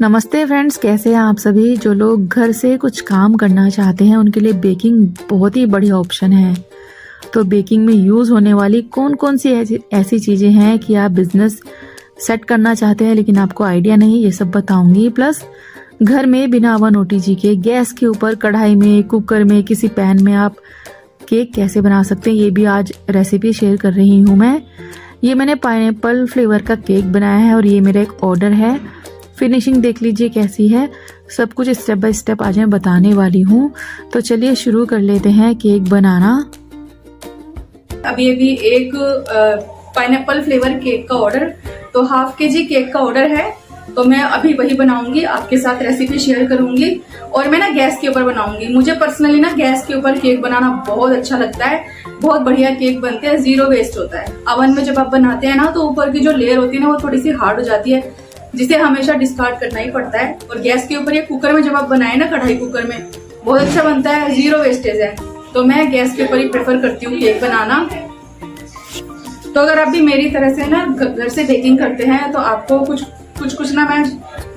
नमस्ते फ्रेंड्स, कैसे हैं आप सभी। जो लोग घर से कुछ काम करना चाहते हैं उनके लिए बेकिंग बहुत ही बढ़िया ऑप्शन है। तो बेकिंग में यूज़ होने वाली कौन कौन सी ऐसी चीज़ें हैं कि आप बिजनेस सेट करना चाहते हैं लेकिन आपको आइडिया नहीं, ये सब बताऊंगी। प्लस घर में बिना ओवन ओटीजी के गैस के ऊपर, कढ़ाई में, कुकर में, किसी पैन में आप केक कैसे बना सकते हैं, ये भी आज रेसिपी शेयर कर रही हूँ मैं। ये मैंने पाइनएप्पल फ्लेवर का केक बनाया है और ये मेरा एक ऑर्डर है। फिनिशिंग देख लीजिए कैसी है, सब कुछ स्टेप बाय स्टेप आज मैं बताने वाली हूँ। तो चलिए शुरू कर लेते हैं केक बनाना। अभी एक पाइनएप्पल फ्लेवर केक का ऑर्डर, तो हाफ केजी केक का ऑर्डर है। तो मैं अभी वही बनाऊंगी, आपके साथ रेसिपी शेयर करूंगी और मैं ना गैस के ऊपर बनाऊंगी। मुझे पर्सनली ना गैस के ऊपर केक बनाना बहुत अच्छा लगता है। बहुत बढ़िया केक बनते हैं, जीरो वेस्ट होता है। अवन में जब आप बनाते हैं ना तो ऊपर की जो लेयर होती है ना वो थोड़ी सी हार्ड हो जाती है, जिसे हमेशा डिस्कार्ड करना ही पड़ता है। और गैस के ऊपर या कुकर में जब आप बनाए ना, कढ़ाई कुकर में, बहुत अच्छा बनता है, जीरो वेस्टेज है। तो मैं गैस के ऊपर ही प्रेफर करती हूँ केक बनाना। तो अगर आप भी मेरी तरह से ना घर से बेकिंग करते हैं तो आपको कुछ ना मैं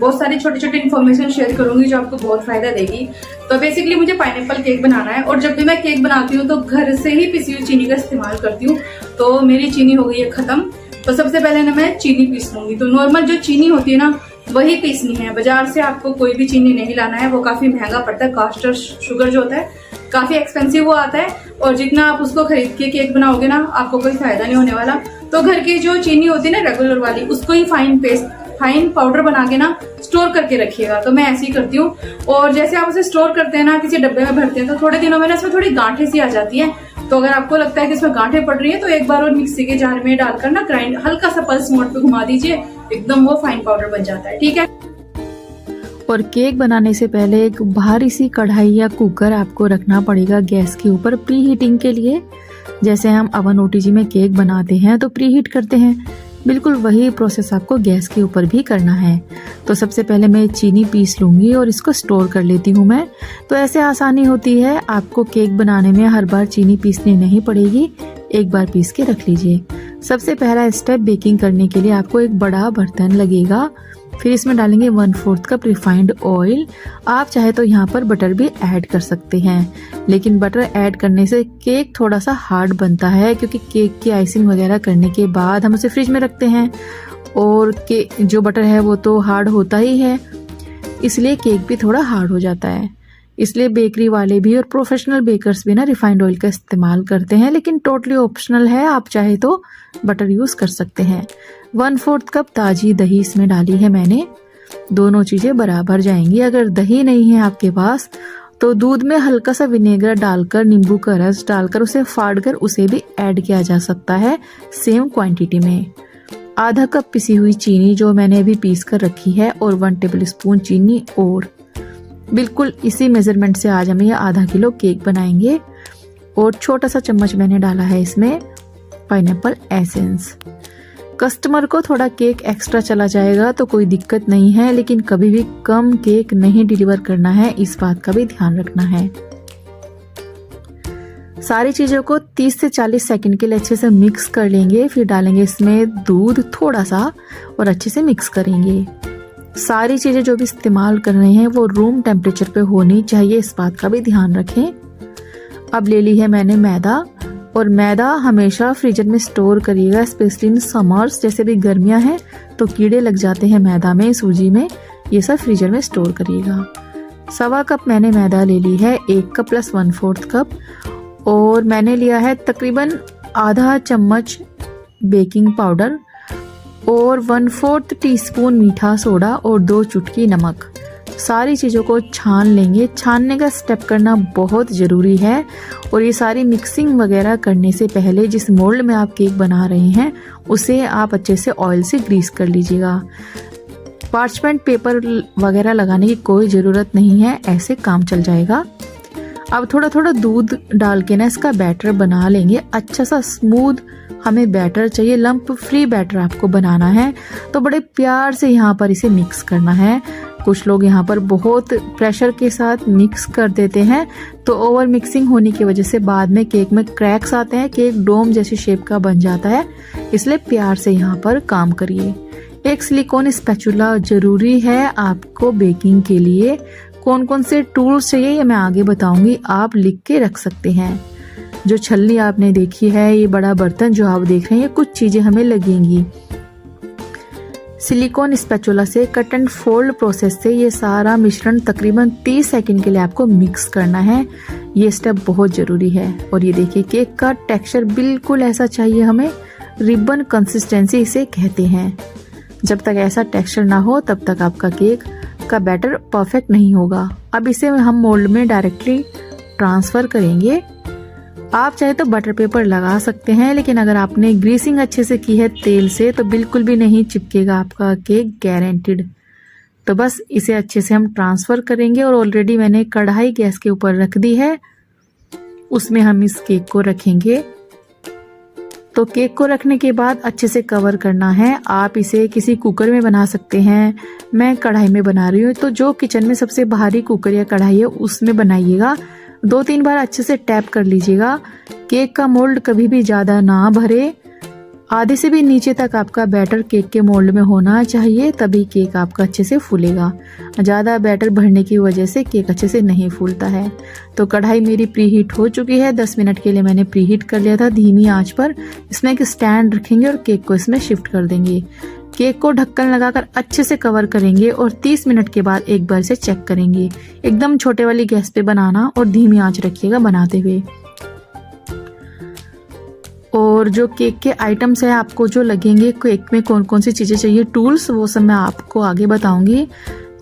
बहुत सारी छोटी छोटी इन्फॉर्मेशन शेयर करूंगी जो आपको बहुत फायदा देगी। तो बेसिकली मुझे पाइनएप्पल केक बनाना है और जब भी मैं केक बनाती हूँ तो घर से ही पिसी हुई चीनी का इस्तेमाल करती हूँ। तो मेरी चीनी हो गई है खत्म। तो सबसे पहले ना मैं चीनी पीस लूंगी। तो नॉर्मल जो चीनी होती है ना वही पीसनी है, बाजार से आपको कोई भी चीनी नहीं लाना है, वो काफी महंगा पड़ता है। कास्टर शुगर जो होता है काफी एक्सपेंसिव वो आता है और जितना आप उसको खरीद के केक बनाओगे ना आपको कोई फायदा नहीं होने वाला। तो घर की जो चीनी होती है ना रेगुलर वाली, उसको ही फाइन पाउडर बना के ना स्टोर करके रखिएगा। तो मैं ऐसे ही करती हूँ। और जैसे आप उसे स्टोर करते हैं ना, किसी डब्बे में भरते हैं, तो थोड़े दिनों में ना इसमें थोड़ी गांठें सी आ जाती है। तो अगर आपको लगता है कि इसमें गांठें पड़ रही है तो एक बार और मिक्सी के जार में डालकर ना ग्राइंड, हल्का सा पल्स मोड पे घुमा दीजिए, एकदम वो फाइन पाउडर बन जाता है। ठीक है। और केक बनाने से पहले एक भारी सी कढ़ाई या कुकर आपको रखना पड़ेगा गैस के ऊपर प्री हीटिंग के लिए। जैसे हम ओवन ओटीजी में केक बनाते हैं तो प्री हीट करते हैं, बिल्कुल वही प्रोसेस आपको गैस के ऊपर भी करना है। तो सबसे पहले मैं चीनी पीस लूंगी और इसको स्टोर कर लेती हूँ मैं। तो ऐसे आसानी होती है, आपको केक बनाने में हर बार चीनी पीसनी नहीं पड़ेगी, एक बार पीस के रख लीजिए। सबसे पहला स्टेप, बेकिंग करने के लिए आपको एक बड़ा बर्तन लगेगा। फिर इसमें डालेंगे 1/4 कप रिफाइंड ऑयल। आप चाहे तो यहाँ पर बटर भी ऐड कर सकते हैं, लेकिन बटर ऐड करने से केक थोड़ा सा हार्ड बनता है, क्योंकि केक की आइसिंग वगैरह करने के बाद हम उसे फ्रिज में रखते हैं और जो बटर है वो तो हार्ड होता ही है, इसलिए केक भी थोड़ा हार्ड हो जाता है। इसलिए बेकरी वाले भी और प्रोफेशनल बेकर्स भी ना रिफाइंड ऑयल का इस्तेमाल करते हैं, लेकिन टोटली ऑप्शनल है, आप चाहे तो बटर यूज कर सकते हैं। 1/4 कप ताजी दही इसमें डाली है मैंने। दोनों चीजें बराबर जाएंगी। अगर दही नहीं है आपके पास तो दूध में हल्का सा विनेगर डालकर, नींबू का रस डालकर, उसे फाड़ कर उसे भी ऐड किया जा सकता है सेम क्वांटिटी में। आधा कप पिसी हुई चीनी जो मैंने अभी पीस कर रखी है और 1 टेबलस्पून चीनी, और बिल्कुल इसी मेजरमेंट से आज हम ये आधा किलो केक बनाएंगे। और छोटा सा चम्मच मैंने डाला है इसमें पाइनएप्पल एसेंस। कस्टमर को थोड़ा केक एक्स्ट्रा चला जाएगा तो कोई दिक्कत नहीं है, लेकिन कभी भी कम केक नहीं डिलीवर करना है, इस बात का भी ध्यान रखना है। सारी चीजों को 30 से 40 सेकंड के लिए अच्छे से मिक्स कर लेंगे। फिर डालेंगे इसमें दूध थोड़ा सा और अच्छे से मिक्स करेंगे। सारी चीजें जो भी इस्तेमाल कर रहे हैं वो रूम टेम्परेचर पे होनी चाहिए, इस बात का भी ध्यान रखें। अब ले ली है मैंने मैदा, और मैदा हमेशा फ्रीजर में स्टोर करिएगा, स्पेशली इन समर्स। जैसे भी गर्मियां हैं तो कीड़े लग जाते हैं मैदा में, सूजी में, ये सब फ्रीजर में स्टोर करिएगा। 1/4 कप मैंने मैदा ले ली है, 1 कप प्लस 1/4 कप। और मैंने लिया है तकरीबन आधा चम्मच बेकिंग पाउडर और 1/4 टीस्पून मीठा सोडा और 2 चुटकी नमक। सारी चीज़ों को छान लेंगे। छानने का स्टेप करना बहुत ज़रूरी है। और ये सारी मिक्सिंग वगैरह करने से पहले जिस मोल्ड में आप केक बना रहे हैं उसे आप अच्छे से ऑयल से ग्रीस कर लीजिएगा। पार्चमेंट पेपर वगैरह लगाने की कोई ज़रूरत नहीं है, ऐसे काम चल जाएगा। अब थोड़ा थोड़ा दूध डाल के ना इसका बैटर बना लेंगे। अच्छा सा स्मूथ हमें बैटर चाहिए, लंप फ्री बैटर आपको बनाना है। तो बड़े प्यार से यहाँ पर इसे मिक्स करना है। कुछ लोग यहाँ पर बहुत प्रेशर के साथ मिक्स कर देते हैं, तो ओवर मिक्सिंग होने की वजह से बाद में केक में क्रैक्स आते हैं, केक डोम जैसी शेप का बन जाता है। इसलिए प्यार से यहाँ पर काम करिए। एक सिलिकॉन स्पैचुला जरूरी है आपको बेकिंग के लिए। कौन कौन से टूल्स चाहिए ये मैं आगे बताऊंगी, आप लिख के रख सकते हैं। जो छलनी आपने देखी है, ये बड़ा बर्तन जो आप देख रहे हैं, कुछ चीजें हमें लगेंगी। सिलिकॉन स्पैचुला से कट एंड फोल्ड प्रोसेस से ये सारा मिश्रण तकरीबन 30 सेकंड के लिए आपको मिक्स करना है। ये स्टेप बहुत जरूरी है। और ये देखिए केक का टेक्सचर बिल्कुल ऐसा चाहिए हमें, रिबन कंसिस्टेंसी इसे कहते हैं। जब तक ऐसा टेक्सचर ना हो तब तक आपका केक का बैटर परफेक्ट नहीं होगा। अब इसे हम मोल्ड में डायरेक्टली ट्रांसफर करेंगे। आप चाहे तो बटर पेपर लगा सकते हैं, लेकिन अगर आपने ग्रीसिंग अच्छे से की है तेल से तो बिल्कुल भी नहीं चिपकेगा आपका केक, गारंटीड। तो बस इसे अच्छे से हम ट्रांसफर करेंगे। और ऑलरेडी मैंने कढ़ाई गैस के ऊपर रख दी है, उसमें हम इस केक को रखेंगे। तो केक को रखने के बाद अच्छे से कवर करना है। आप इसे किसी कुकर में बना सकते हैं, मैं कढ़ाई में बना रही हूँ। तो जो किचन में सबसे भारी कुकर या कढ़ाई है उसमें बनाइएगा। 2-3 बार अच्छे से टैप कर लीजिएगा। केक का मोल्ड कभी भी ज्यादा ना भरे, आधे से भी नीचे तक आपका बैटर केक के मोल्ड में होना चाहिए, तभी केक आपका अच्छे से फूलेगा। ज्यादा बैटर भरने की वजह से केक अच्छे से नहीं फूलता है। तो कढ़ाई मेरी प्रीहीट हो चुकी है। 10 मिनट के लिए मैंने प्रीहीट कर लिया था धीमी आंच पर। इसमें एक स्टैंड रखेंगे और केक को इसमें शिफ्ट कर देंगे। केक को ढक्कन लगाकर अच्छे से कवर करेंगे और 30 मिनट के बाद एक बार से चेक करेंगे। एकदम छोटे वाली गैस पे बनाना और धीमी आंच रखिएगा बनाते हुए। और जो केक के आइटम्स है आपको जो लगेंगे, केक में कौन कौन सी चीजें चाहिए, टूल्स, वो सब मैं आपको आगे बताऊंगी।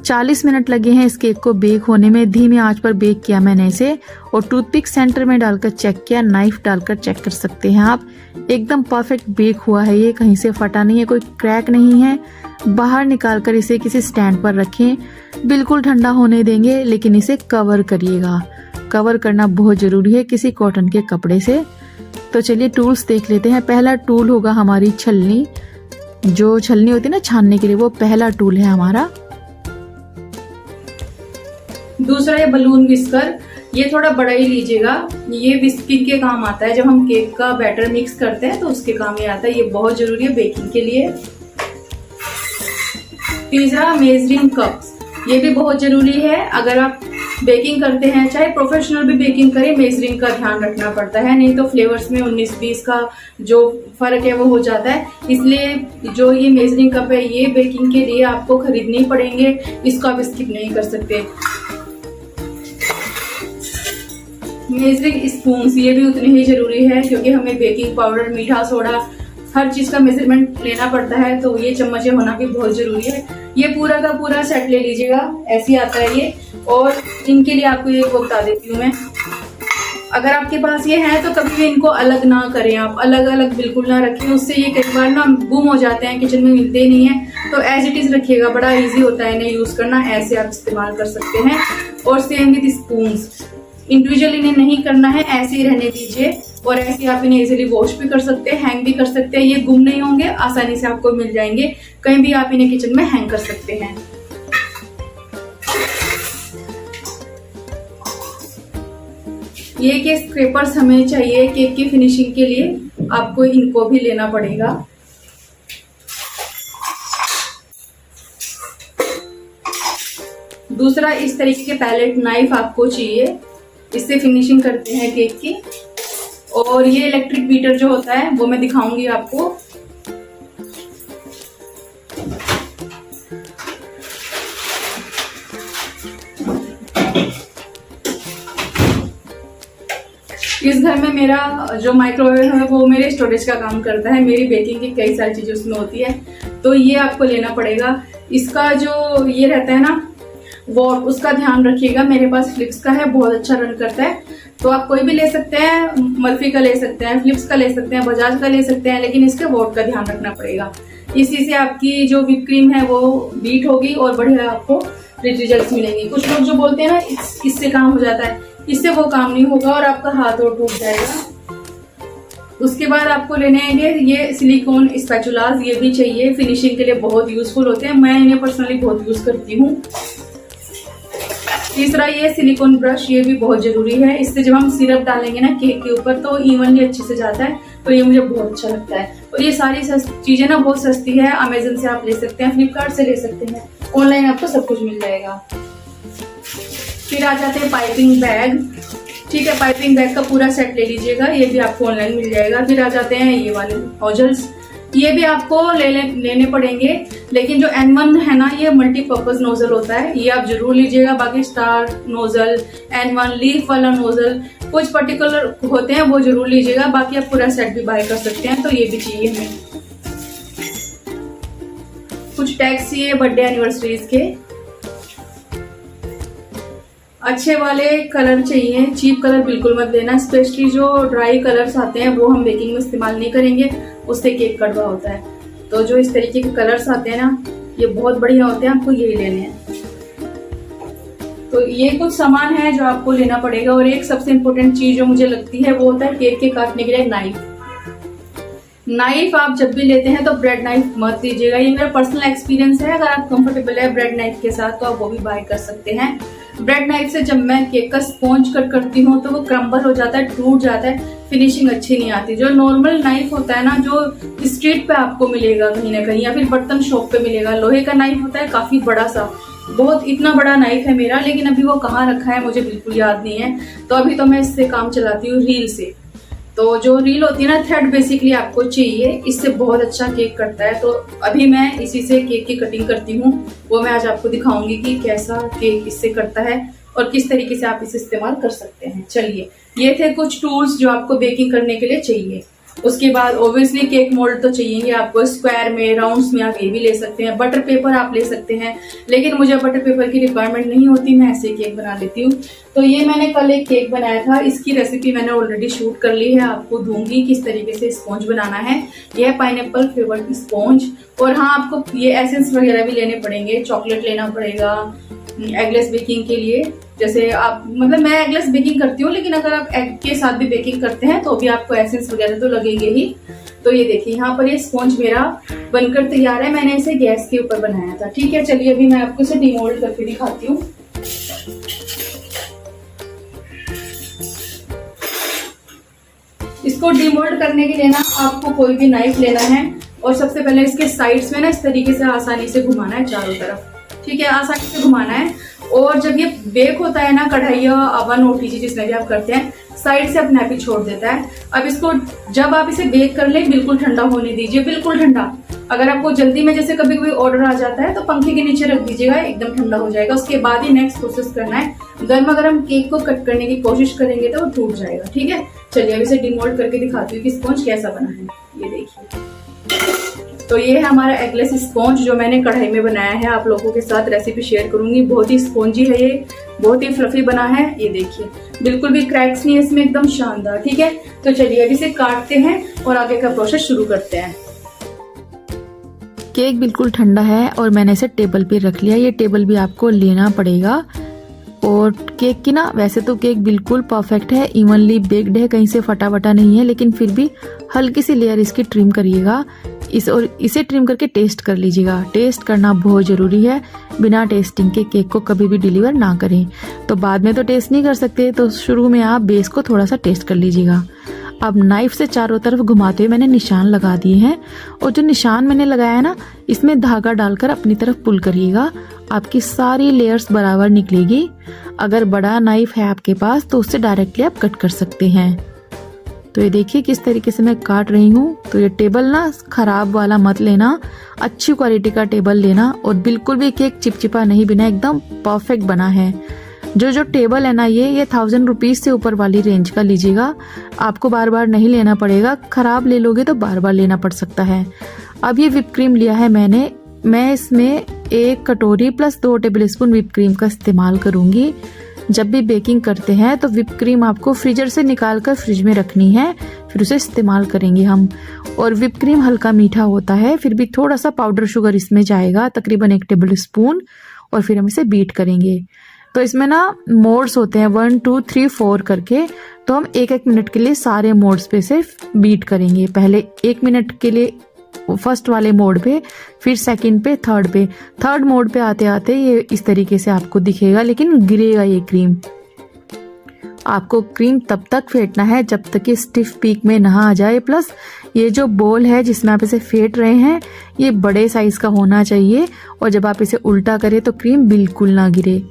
40 मिनट लगे हैं इस केक को बेक होने में। धीमी आंच पर बेक किया मैंने इसे और टूथपिक सेंटर में डालकर चेक किया, नाइफ डालकर चेक कर सकते हैं आप। एकदम परफेक्ट बेक हुआ है ये, कहीं से फटा नहीं है, कोई क्रैक नहीं है। बाहर निकालकर इसे किसी स्टैंड पर रखें, बिल्कुल ठंडा होने देंगे, लेकिन इसे कवर करिएगा। कवर करना बहुत जरूरी है किसी कॉटन के कपड़े से। तो चलिए टूल्स देख लेते हैं। पहला टूल होगा हमारी छलनी। जो छलनी होती है ना छानने के लिए, वो पहला टूल है हमारा। दूसरा ये बलून विस्कर, ये थोड़ा बड़ा ही लीजिएगा। ये विस्किंग के काम आता है, जब हम केक का बैटर मिक्स करते हैं तो उसके काम ये आता है। ये बहुत जरूरी है बेकिंग के लिए। तीसरा मेजरिंग कप्स, ये भी बहुत जरूरी है। अगर आप बेकिंग करते हैं, चाहे प्रोफेशनल भी बेकिंग करें, मेजरिंग का ध्यान रखना पड़ता है, नहीं तो फ्लेवर्स में 19-20 का जो फर्क है वो हो जाता है। इसलिए जो ये मेजरिंग कप है ये बेकिंग के लिए आपको खरीदने ही पड़ेंगे, इसको आप स्किप नहीं कर सकते। मेजरिंग स्पून्स, ये भी उतने ही जरूरी है, क्योंकि हमें बेकिंग पाउडर, मीठा सोडा, हर चीज का मेजरमेंट लेना पड़ता है, तो ये चम्मचें होना भी बहुत जरूरी है। ये पूरा का पूरा सेट ले लीजिएगा, ऐसे आता है ये। और इनके लिए आपको ये वो बता देती हूँ मैं, अगर आपके पास ये है तो कभी भी इनको अलग ना करें, आप अलग अलग बिल्कुल ना रखें, उससे ये कई बार ना गुम हो जाते हैं, किचन में मिलते ही नहीं है। तो एज इट इज रखिएगा, बड़ा इजी होता है इन्हें यूज करना, ऐसे आप इस्तेमाल कर सकते हैं। और सेम विद स्पून्स, इंडिविजुअल इन्हें नहीं करना है, ऐसे ही रहने दीजिए। और ऐसे आप इन्हें इजीली वॉश भी कर सकते हैं, हैंग भी कर सकते हैं। ये गुम नहीं होंगे, आसानी से आपको मिल जाएंगे, कहीं भी आप इन्हें किचन में हैंग कर सकते हैं। ये के स्क्रैपर्स हमें चाहिए केक की फिनिशिंग के लिए, आपको इनको भी लेना पड़ेगा। दूसरा, इस तरीके के पैलेट नाइफ आपको चाहिए, इससे फिनिशिंग करते हैं केक की। और ये इलेक्ट्रिक बीटर जो होता है वो मैं दिखाऊंगी आपको। इस घर में मेरा जो माइक्रोवेव है वो मेरे स्टोरेज का काम करता है, मेरी बेकिंग की कई सारी चीजें उसमें होती है, तो ये आपको लेना पड़ेगा। इसका जो ये रहता है ना वॉट, उसका ध्यान रखिएगा। मेरे पास फिलिप्स का है, बहुत अच्छा रन करता है, तो आप कोई भी ले सकते हैं, मर्फी का ले सकते हैं, फिलिप्स का ले सकते हैं, बजाज का ले सकते हैं, लेकिन इसके वॉट का ध्यान रखना पड़ेगा। इसी से आपकी जो व्हिप क्रीम है वो बीट होगी और बढ़िया आपको रिजल्ट मिलेंगे। कुछ लोग जो बोलते हैं ना इससे काम हो जाता है, इससे वो काम नहीं होगा और आपका हाथ और टूट जाएगा। उसके बाद आपको लेने आएंगे ये सिलिकॉन स्पैचुलास, ये भी चाहिए, फिनिशिंग के लिए बहुत यूजफुल होते हैं, मैं इन्हें पर्सनली बहुत यूज करती हूँ। तीसरा, ये सिलिकॉन ब्रश, ये भी बहुत जरूरी है, इससे जब हम सिरप डालेंगे ना केक के ऊपर तो इवनली अच्छे से जाता है, तो ये मुझे बहुत अच्छा लगता है। और ये सारी चीजें ना बहुत सस्ती है, अमेजन से आप ले सकते हैं, फ्लिपकार्ट से ले सकते हैं, ऑनलाइन आपको सब कुछ मिल जाएगा। फिर आ जाते हैं पाइपिंग बैग। ठीक है, पाइपिंग बैग का पूरा सेट ले लीजिएगा, ये भी आपको ऑनलाइन मिल जाएगा। फिर आ जाते हैं ये वाले नोजल्स, ये भी आपको लेने पड़ेंगे, लेकिन जो N1 है ना, ये मल्टीपर्पज नोजल होता है, ये आप जरूर लीजिएगा। बाकी स्टार नोजल, N1 लीफ वाला नोजल, कुछ पर्टिकुलर होते हैं वो जरूर लीजिएगा। बाकी आप पूरा सेट भी बाय कर सकते हैं, तो ये भी चाहिए हमें। कुछ टैग्स चाहिए बर्थडे एनिवर्सरीज के, अच्छे वाले कलर चाहिए, चीप कलर बिल्कुल मत लेना, स्पेशली जो ड्राई कलर्स आते हैं वो हम बेकिंग में इस्तेमाल नहीं करेंगे, उससे केक कड़वा होता है। तो जो इस तरीके के कलर्स आते हैं ना, ये बहुत बढ़िया होते हैं, आपको यही लेने हैं। तो ये कुछ सामान है जो आपको लेना पड़ेगा। और एक सबसे इम्पोर्टेंट चीज जो मुझे लगती है वो होता है केक के काटने के लिए नाइफ। नाइफ आप जब भी लेते हैं तो ब्रेड नाइफ मत लीजिएगा, ये मेरा पर्सनल एक्सपीरियंस है। अगर आप कंफर्टेबल है ब्रेड नाइफ के साथ तो आप वो भी बाय कर सकते हैं। ब्रेड नाइफ से जब मैं केक का स्पॉन्ज कट करती हूँ तो वो क्रम्बल हो जाता है, टूट जाता है, फिनिशिंग अच्छी नहीं आती। जो नॉर्मल नाइफ होता है ना, जो स्ट्रीट पे आपको मिलेगा कहीं ना कहीं, या फिर बर्तन शॉप पे मिलेगा, लोहे का नाइफ होता है, काफी बड़ा सा, बहुत इतना बड़ा नाइफ है मेरा, लेकिन अभी वो कहाँ रखा है मुझे बिल्कुल याद नहीं है। तो अभी तो मैं इससे काम चलाती हूँ, रील से। तो जो रील होती है ना, थ्रेड बेसिकली आपको चाहिए, इससे बहुत अच्छा केक कटता है। तो अभी मैं इसी से केक की कटिंग करती हूँ, वो मैं आज आपको दिखाऊंगी कि कैसा केक इससे कटता है और किस तरीके से आप इसे इस्तेमाल कर सकते हैं। चलिए, ये थे कुछ टूल्स जो आपको बेकिंग करने के लिए चाहिए। उसके बाद ऑब्वियसली केक मोल्ड तो चाहिए आपको, स्क्वायर में, राउंड्स में आप ये भी ले सकते हैं। बटर पेपर आप ले सकते हैं, लेकिन मुझे बटर पेपर की रिक्वायरमेंट नहीं होती, मैं ऐसे केक बना लेती हूँ। तो ये मैंने कल एक केक बनाया था, इसकी रेसिपी मैंने ऑलरेडी शूट कर ली है, आपको दूंगी किस तरीके से स्पॉन्ज बनाना है। यह है पाइनएप्पल फ्लेवर्ड स्पॉन्ज। और हाँ, आपको ये एसेंस वगैरह भी लेने पड़ेंगे, चॉकलेट लेना पड़ेगा एगलेस बेकिंग के लिए। जैसे आप, मतलब मैं एगलेस बेकिंग करती हूँ, लेकिन अगर आप एग के साथ भी बेकिंग करते हैं तो भी आपको एसेंस वगैरह तो लगेंगे ही। तो ये देखिए, यहाँ पर ये स्पॉन्ज मेरा बनकर तैयार है, मैंने इसे गैस के ऊपर बनाया था। ठीक है, चलिए अभी मैं आपको इसे डीमोल्ड करके दिखाती हूँ। इसको डीमोल्ड करने के लिए ना आपको कोई भी नाइफ लेना है, और सबसे पहले इसके साइड्स में ना इस तरीके से आसानी से घुमाना है चारों तरफ। ठीक है, आसानी से घुमाना है। और जब ये बेक होता है ना, कढ़ाई या अवन ओटीजी जिसमें भी आप करते हैं, साइड से अपने आप ही छोड़ देता है। अब इसको जब आप इसे बेक कर ले, बिल्कुल ठंडा होने दीजिए, बिल्कुल ठंडा। अगर आपको जल्दी में जैसे कभी कभी ऑर्डर आ जाता है तो पंखे के नीचे रख दीजिएगा, एकदम ठंडा हो जाएगा। उसके बाद ही नेक्स्ट प्रोसेस करना है। गर्मा गर्म केक को कट करने की कोशिश करेंगे तो वो टूट जाएगा। ठीक है, चलिए अब इसे डिमोल्ड करके दिखाती हूँ कि स्पॉन्ज कैसा बना है। ये देखिए, तो ये है हमारा एगलेस स्पॉन्ज जो मैंने कढ़ाई में बनाया है, आप लोगों के साथ रेसिपी शेयर करूंगी। बहुत ही स्पॉन्जी है ये, बहुत ही फ्लफी बना है। ये देखिए, बिल्कुल भी क्रैक्स नहीं है इसमें, एकदम शानदार। ठीक है, तो चलिए अब इसे काटते हैं और आगे का प्रोसेस शुरू करते हैं। केक बिल्कुल ठंडा है और मैंने इसे टेबल पे रख लिया। ये टेबल भी आपको लेना पड़ेगा। और केक की ना, वैसे तो केक बिल्कुल परफेक्ट है, इवनली बेक्ड है, कहीं से फटा वटा नहीं है, लेकिन फिर भी हल्की सी लेयर इसकी ट्रिम करिएगा और इसे ट्रिम करके टेस्ट कर लीजिएगा। टेस्ट करना बहुत जरूरी है, बिना टेस्टिंग के केक को कभी भी डिलीवर ना करें। तो बाद में तो टेस्ट नहीं कर सकते, तो शुरू में आप बेस को थोड़ा सा टेस्ट कर लीजिएगा। अब नाइफ से चारों तरफ घुमाते हुए मैंने निशान लगा दिए हैं, और जो निशान मैंने लगाया है ना, इसमें धागा डालकर अपनी तरफ पुल करिएगा, आपकी सारी लेयर्स बराबर निकलेगी। अगर बड़ा नाइफ है आपके पास तो उससे डायरेक्टली आप कट कर सकते हैं। तो ये देखिए किस तरीके से मैं काट रही हूँ। तो ये टेबल ना खराब वाला मत लेना, अच्छी क्वालिटी का टेबल लेना, और बिल्कुल भी केक चिपचिपा नहीं बना, एकदम परफेक्ट बना है। जो टेबल है ना, ये 1000 रुपीज से ऊपर वाली रेंज का लीजिएगा, आपको बार बार नहीं लेना पड़ेगा। खराब ले लोगे तो बार बार लेना पड़ सकता है। अब ये व्हिप क्रीम लिया है मैं इसमें 1 कटोरी plus 2 table spoon whip cream का इस्तेमाल करूंगी। जब भी बेकिंग करते हैं तो व्हिप क्रीम आपको फ्रीजर से निकाल कर फ्रिज में रखनी है, फिर उसे इस्तेमाल करेंगे हम। और व्हिप क्रीम हल्का मीठा होता है, फिर भी थोड़ा सा पाउडर शुगर इसमें जाएगा, तकरीबन 1 टेबल स्पून, और फिर हम इसे बीट करेंगे। तो इसमें ना मोड्स होते हैं 1 2 3 4 करके, तो हम 1-1 मिनट के लिए सारे मोड्स पे से बीट करेंगे। पहले 1 मिनट के लिए फर्स्ट वाले मोड पे, फिर सेकंड पे, थर्ड पे। थर्ड मोड पे आते आते ये इस तरीके से आपको दिखेगा, लेकिन गिरेगा ये क्रीम। आपको क्रीम तब तक फेंटना है जब तक कि स्टिफ पीक में ना आ जाए। प्लस ये जो बोल है जिसमें आप इसे फेंट रहे हैं ये बड़े साइज का होना चाहिए, और जब आप इसे उल्टा करें तो क्रीम बिल्कुल ना गिरे।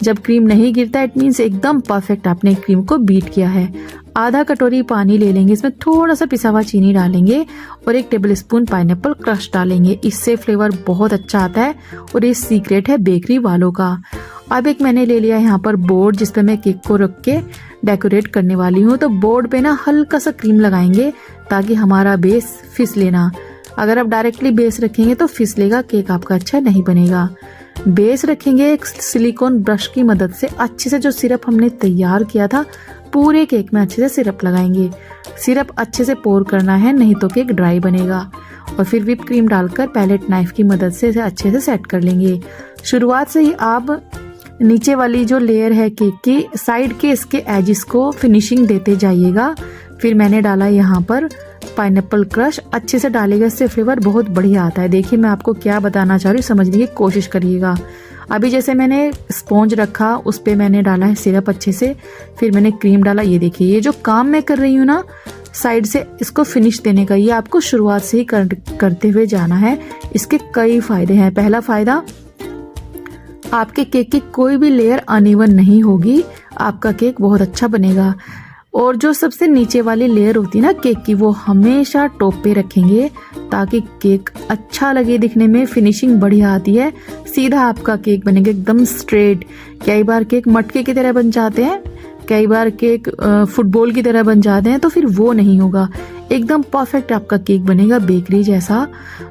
जब क्रीम नहीं गिरता इट मीन्स एकदम परफेक्ट आपने क्रीम को बीट किया है। आधा कटोरी पानी ले लेंगे, इसमें थोड़ा सा पिसा हुआ चीनी डालेंगे और 1 टेबलस्पून पाइनएप्पल क्रश डालेंगे। इससे फ्लेवर बहुत अच्छा आता है और ये सीक्रेट है बेकरी वालों का। अब एक मैंने ले लिया यहाँ पर बोर्ड जिस पे मैं केक को रख के डेकोरेट करने वाली हूँ। तो बोर्ड पे ना हल्का सा क्रीम लगाएंगे ताकि हमारा बेस फिसले ना। अगर आप डायरेक्टली बेस रखेंगे तो फिसलेगा, केक आपका अच्छा नहीं बनेगा। बेस रखेंगे एक सिलिकॉन ब्रश की मदद से। अच्छे से जो सिरप हमने तैयार किया था पूरे केक में अच्छे से सिरप लगाएंगे। सिरप अच्छे से पोर करना है, नहीं तो केक ड्राई बनेगा। और फिर व्हिप क्रीम डालकर पैलेट नाइफ की मदद से इसे अच्छे से सेट कर लेंगे। शुरुआत से ही आप नीचे वाली जो लेयर है केक की साइड के इसके एजिस को फिनिशिंग देते जाइएगा। फिर मैंने डाला यहाँ पर पाइनएप्पल क्रश, अच्छे से डालेगा, इससे फ्लेवर बहुत बढ़िया आता है। देखिए मैं आपको क्या बताना चाह रही हूँ, समझने की कोशिश करिएगा। अभी जैसे मैंने स्पॉन्ज रखा उस पे मैंने डाला है सिरप अच्छे से, फिर मैंने क्रीम डाला। ये देखिए ये जो काम मैं कर रही हूँ ना साइड से इसको फिनिश देने का, ये आपको शुरुआत से ही करते हुए जाना है। इसके कई फायदे हैं। पहला फायदा, आपके केक की कोई भी लेयर अनइवन नहीं होगी, आपका केक बहुत अच्छा बनेगा। और जो सबसे नीचे वाली लेयर होती है ना केक की, वो हमेशा टॉप पे रखेंगे ताकि केक अच्छा लगे दिखने में, फिनिशिंग बढ़िया आती है। सीधा आपका केक बनेगा एकदम स्ट्रेट। कई बार केक मटके की तरह बन जाते हैं, कई बार केक फुटबॉल की तरह बन जाते हैं, तो फिर वो नहीं होगा। एकदम परफेक्ट आपका केक बनेगा बेकरी जैसा।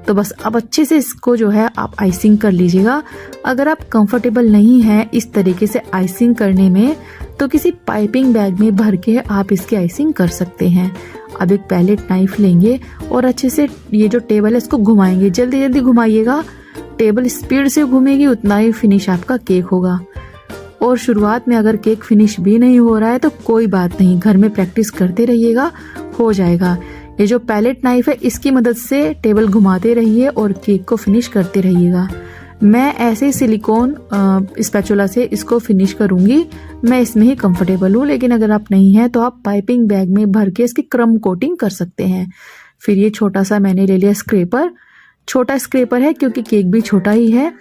तो बस अब अच्छे से इसको जो है आप आइसिंग कर लीजिएगा। अगर आप कंफर्टेबल नहीं हैं इस तरीके से आइसिंग करने में तो किसी पाइपिंग बैग में भर के आप इसकी आइसिंग कर सकते हैं। अब एक पैलेट नाइफ लेंगे और अच्छे से ये जो टेबल है इसको घुमाएंगे। जल्दी जल्दी घुमाइएगा, टेबल स्पीड से घूमेगी उतना ही फिनिश आपका केक होगा। और शुरुआत में अगर केक फिनिश भी नहीं हो रहा है तो कोई बात नहीं, घर में प्रैक्टिस करते रहिएगा, हो जाएगा। ये जो पैलेट नाइफ है इसकी मदद से टेबल घुमाते रहिए और केक को फिनिश करते रहिएगा। मैं ऐसे ही सिलिकॉन स्पैचुला से इसको फिनिश करूंगी, मैं इसमें ही कंफर्टेबल हूँ। लेकिन अगर आप नहीं हैं तो आप पाइपिंग बैग में भर के इसकी क्रम कोटिंग कर सकते हैं। फिर ये छोटा सा मैंने ले लिया स्क्रैपर, छोटा स्क्रैपर है क्योंकि केक भी छोटा ही है।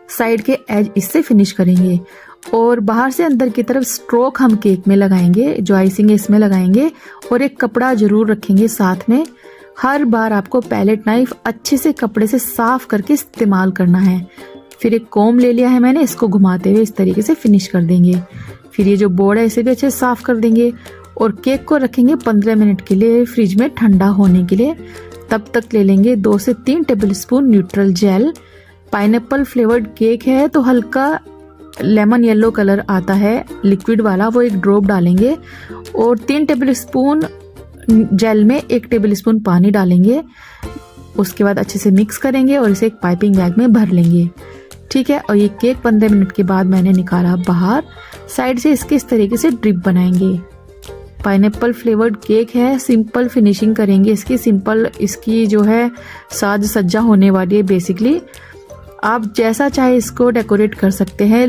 साइड के एज इससे फिनिश करेंगे और बाहर से अंदर की तरफ स्ट्रोक हम केक में लगाएंगे, जो आइसिंग है इसमें लगाएंगे। और एक कपड़ा जरूर रखेंगे साथ में। हर बार आपको पैलेट नाइफ अच्छे से कपड़े से साफ करके इस्तेमाल करना है। फिर एक कोम ले लिया है मैंने, इसको घुमाते हुए इस तरीके से फिनिश कर देंगे। फिर ये जो बोर्ड है इसे भी अच्छे से साफ कर देंगे और केक को रखेंगे 15 मिनट के लिए फ्रिज में ठंडा होने के लिए। तब तक ले लेंगे 2 से 3 tablespoon neutral jail. Pineapple flavoured cake है तो हल्का लेमन येलो कलर आता है लिक्विड वाला, वो एक ड्रॉप डालेंगे। और 3 टेबलस्पून जेल में 1 टेबलस्पून पानी डालेंगे। उसके बाद अच्छे से मिक्स करेंगे और इसे एक पाइपिंग बैग में भर लेंगे। ठीक है, और ये केक 15 मिनट के बाद मैंने निकाला बाहर। साइड से इसके इस तरीके से ड्रिप बनाएंगे। पाइनएप्पल फ्लेवर्ड केक है, सिंपल फिनिशिंग करेंगे इसकी। सिंपल इसकी जो है साज सज्जा होने वाली है बेसिकली। आप जैसा चाहे इसको डेकोरेट कर सकते हैं,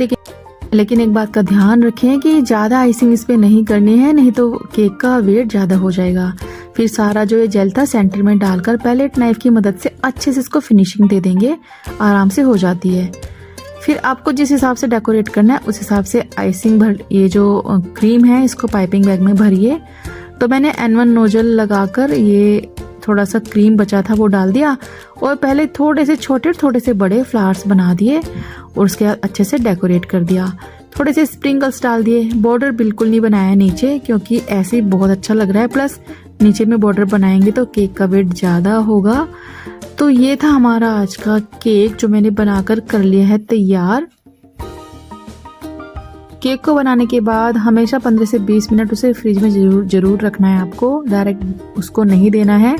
लेकिन एक बात का ध्यान रखें कि ज़्यादा आइसिंग इस पे नहीं करनी है, नहीं तो केक का वेट ज़्यादा हो जाएगा। फिर सारा जो ये जेल था सेंटर में डालकर पैलेट नाइफ की मदद से अच्छे से इसको फिनिशिंग दे देंगे, आराम से हो जाती है। फिर आपको जिस हिसाब से डेकोरेट करना है उस हिसाब से आइसिंग भर, ये जो क्रीम है इसको पाइपिंग बैग में भरिए। तो मैंने N1 नोजल लगाकर ये थोड़ा सा क्रीम बचा था वो डाल दिया और पहले थोड़े से छोटे थोड़े से बड़े फ्लावर्स बना दिए और उसके बाद अच्छे से डेकोरेट कर दिया। थोड़े से स्प्रिंकल्स डाल दिए। बॉर्डर बिल्कुल नहीं बनाया नीचे क्योंकि ऐसे ही बहुत अच्छा लग रहा है, प्लस नीचे में बॉर्डर बनाएंगे तो केक का वेट ज़्यादा होगा। तो ये था हमारा आज का केक जो मैंने बनाकर कर लिया है तैयार। केक को बनाने के बाद हमेशा 15 से 20 मिनट उसे फ्रिज में जरूर रखना है आपको, डायरेक्ट उसको नहीं देना है।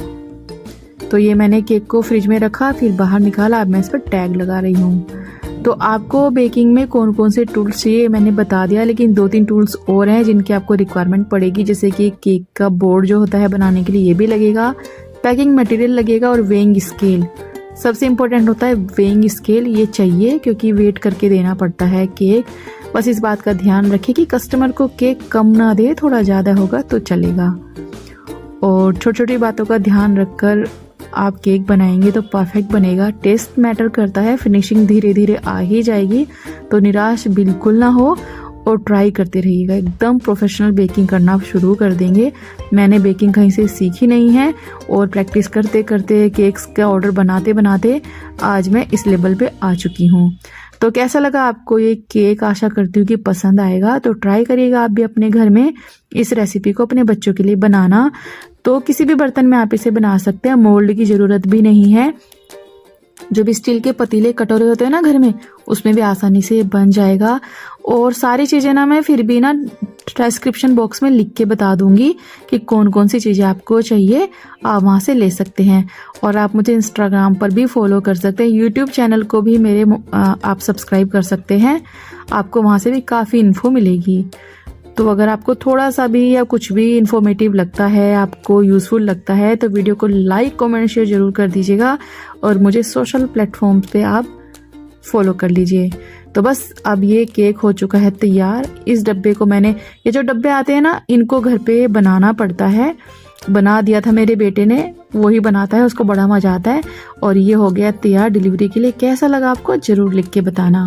तो ये मैंने केक को फ्रिज में रखा, फिर बाहर निकाला। अब मैं इस पर टैग लगा रही हूँ। तो आपको बेकिंग में कौन कौन से टूल्स चाहिए मैंने बता दिया, लेकिन 2-3 टूल्स और हैं जिनकी आपको रिक्वायरमेंट पड़ेगी। जैसे कि केक का बोर्ड जो होता है बनाने के लिए ये भी लगेगा, पैकिंग मटेरियल लगेगा और वेइंग स्केल। सबसे इम्पोर्टेंट होता है वेइंग स्केल, ये चाहिए क्योंकि वेट करके देना पड़ता है केक। बस इस बात का ध्यान रखिए कि कस्टमर को केक कम ना दे, थोड़ा ज़्यादा होगा तो चलेगा। और छोटी छोटी बातों का ध्यान रखकर आप केक बनाएंगे तो परफेक्ट बनेगा। टेस्ट मैटर करता है, फिनिशिंग धीरे धीरे आ ही जाएगी, तो निराश बिल्कुल ना हो और ट्राई करते रहिएगा। एकदम प्रोफेशनल बेकिंग करना आप शुरू कर देंगे। मैंने बेकिंग कहीं से सीखी नहीं है और प्रैक्टिस करते करते केक्स का ऑर्डर बनाते बनाते आज मैं इस लेवल पे आ चुकी हूँ। तो कैसा लगा आपको ये केक? आशा करती हूँ कि पसंद आएगा। तो ट्राई करिएगा आप भी अपने घर में इस रेसिपी को अपने बच्चों के लिए बनाना। तो किसी भी बर्तन में आप इसे बना सकते हैं, मोल्ड की ज़रूरत भी नहीं है। जो भी स्टील के पतीले कटोरे होते हैं ना घर में, उसमें भी आसानी से बन जाएगा। और सारी चीज़ें ना मैं फिर भी ना डिस्क्रिप्शन बॉक्स में लिख के बता दूंगी कि कौन कौन सी चीज़ें आपको चाहिए, आप वहाँ से ले सकते हैं। और आप मुझे इंस्टाग्राम पर भी फॉलो कर सकते हैं, यूट्यूब चैनल को भी मेरे आप सब्सक्राइब कर सकते हैं, आपको वहाँ से भी काफ़ी इन्फो मिलेगी। तो अगर आपको थोड़ा सा भी या कुछ भी इन्फॉर्मेटिव लगता है, आपको यूज़फुल लगता है, तो वीडियो को लाइक कमेंट शेयर जरूर कर दीजिएगा और मुझे सोशल प्लेटफॉर्म्स पे आप फॉलो कर लीजिए। तो बस अब ये केक हो चुका है तैयार। इस डब्बे को मैंने, ये जो डब्बे आते हैं ना, इनको घर पे बनाना पड़ता है। बना दिया था मेरे बेटे ने, वही बनाता है, उसको बड़ा मजा आता है। और ये हो गया तैयार डिलीवरी के लिए। कैसा लगा आपको जरूर लिख के बताना।